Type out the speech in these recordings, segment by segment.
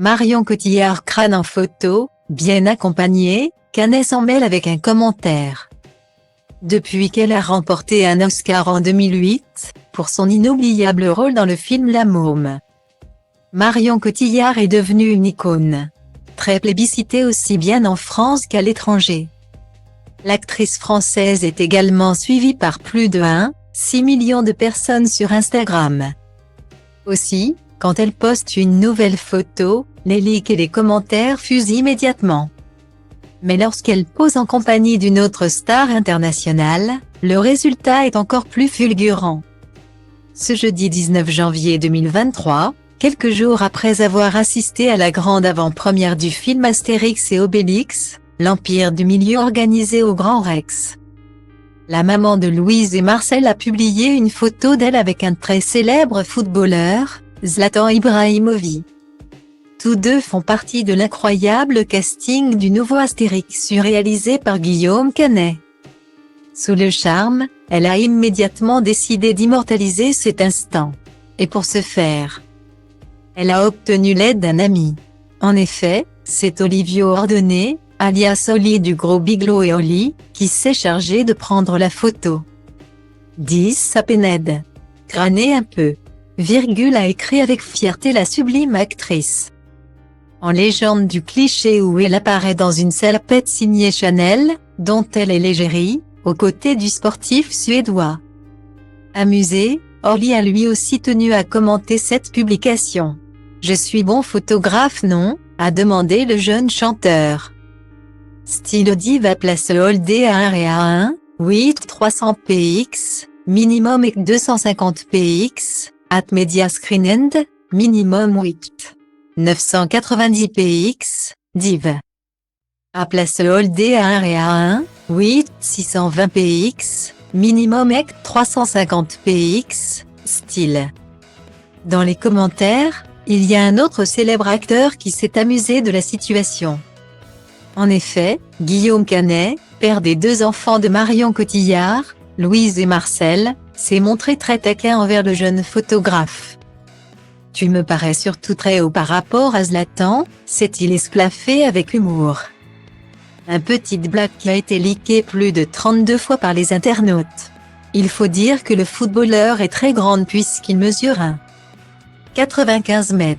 Marion Cotillard crâne en photo, bien accompagnée, Canet s'en mêle avec un commentaire. Depuis qu'elle a remporté un Oscar en 2008, pour son inoubliable rôle dans le film La Môme, Marion Cotillard est devenue une icône, très plébiscitée aussi bien en France qu'à l'étranger. L'actrice française est également suivie par plus de 1,6 million de personnes sur Instagram. Aussi, quand elle poste une nouvelle photo, les likes et les commentaires fusent immédiatement. Mais lorsqu'elle pose en compagnie d'une autre star internationale, le résultat est encore plus fulgurant. Ce jeudi 19 janvier 2023, quelques jours après avoir assisté à la grande avant-première du film Astérix et Obélix, l'Empire du Milieu organisé au Grand Rex, la maman de Louise et Marcel a publié une photo d'elle avec un très célèbre footballeur, Zlatan Ibrahimović. Tous deux font partie de l'incroyable casting du nouveau Astérix réalisé par Guillaume Canet. Sous le charme, elle a immédiatement décidé d'immortaliser cet instant. Et pour ce faire, elle a obtenu l'aide d'un ami. En effet, c'est Olivio Ordonné, alias Oli du groupe Biglo et Oli, qui s'est chargé de prendre la photo. 10 à Pénède. Crânez un peu. A écrit avec fierté la sublime actrice. En légende du cliché où elle apparaît dans une salopette signée Chanel, dont elle est l'égérie, aux côtés du sportif suédois. Amusé, Orly a lui aussi tenu à commenter cette publication. « Je suis bon photographe non ?» a demandé le jeune chanteur. Style Diva place Holdé à 1 et à 1, 8 300 px, minimum et 250 px, at media screened, minimum 8. 990 px, div. À place Holdé à 1 et à 1, 8 620 px, minimum et 350 px, style. Dans les commentaires, il y a un autre célèbre acteur qui s'est amusé de la situation. En effet, Guillaume Canet, père des deux enfants de Marion Cotillard, Louise et Marcel, s'est montré très taquin envers le jeune photographe. « Tu me parais surtout très haut par rapport à Zlatan », s'est-il esclaffé avec humour. Un petite blague qui a été leakée plus de 32 fois par les internautes. Il faut dire que le footballeur est très grand puisqu'il mesure 1,95 m.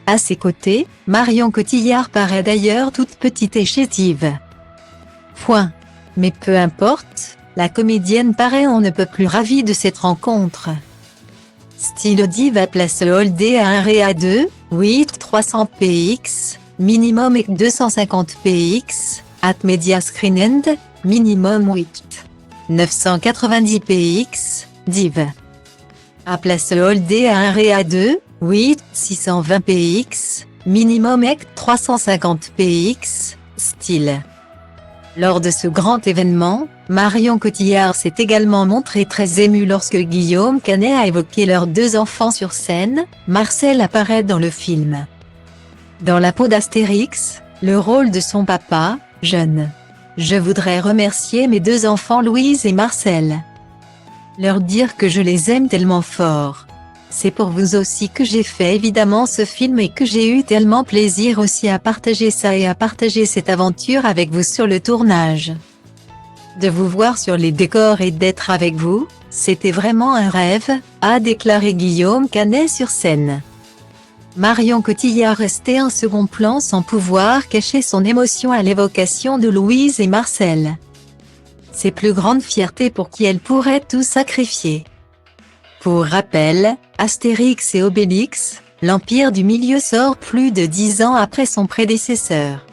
À ses côtés, Marion Cotillard paraît d'ailleurs toute petite et chétive. Point. Mais peu importe, la comédienne paraît on ne peut plus ravie de cette rencontre. Style Diva place Holdé à 1 et à 2, 8 300 px, minimum et 250 px, at media screened, minimum 8. 990 px, div. À place Holdé à 1 et à 2, 8 620 px, minimum et 350 px, style. Lors de ce grand événement, Marion Cotillard s'est également montrée très émue lorsque Guillaume Canet a évoqué leurs deux enfants sur scène. Marcel apparaît dans le film. Dans la peau d'Astérix, le rôle de son papa, jeune. Je voudrais remercier mes deux enfants Louise et Marcel. Leur dire que je les aime tellement fort. C'est pour vous aussi que j'ai fait évidemment ce film et que j'ai eu tellement plaisir aussi à partager ça et à partager cette aventure avec vous sur le tournage. De vous voir sur les décors et d'être avec vous, c'était vraiment un rêve, a déclaré Guillaume Canet sur scène. Marion Cotillard restait en second plan sans pouvoir cacher son émotion à l'évocation de Louise et Marcel. Ses plus grandes fiertés pour qui elle pourrait tout sacrifier. Pour rappel, Astérix et Obélix, l'Empire du Milieu sort plus de 10 ans après son prédécesseur.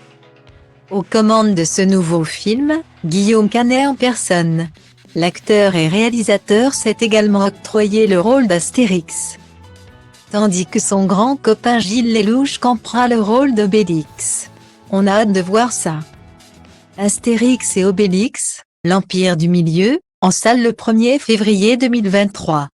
Aux commandes de ce nouveau film, Guillaume Canet en personne. L'acteur et réalisateur s'est également octroyé le rôle d'Astérix. Tandis que son grand copain Gilles Lelouch campera le rôle d'Obélix. On a hâte de voir ça. Astérix et Obélix, l'Empire du Milieu, en salle le 1er février 2023.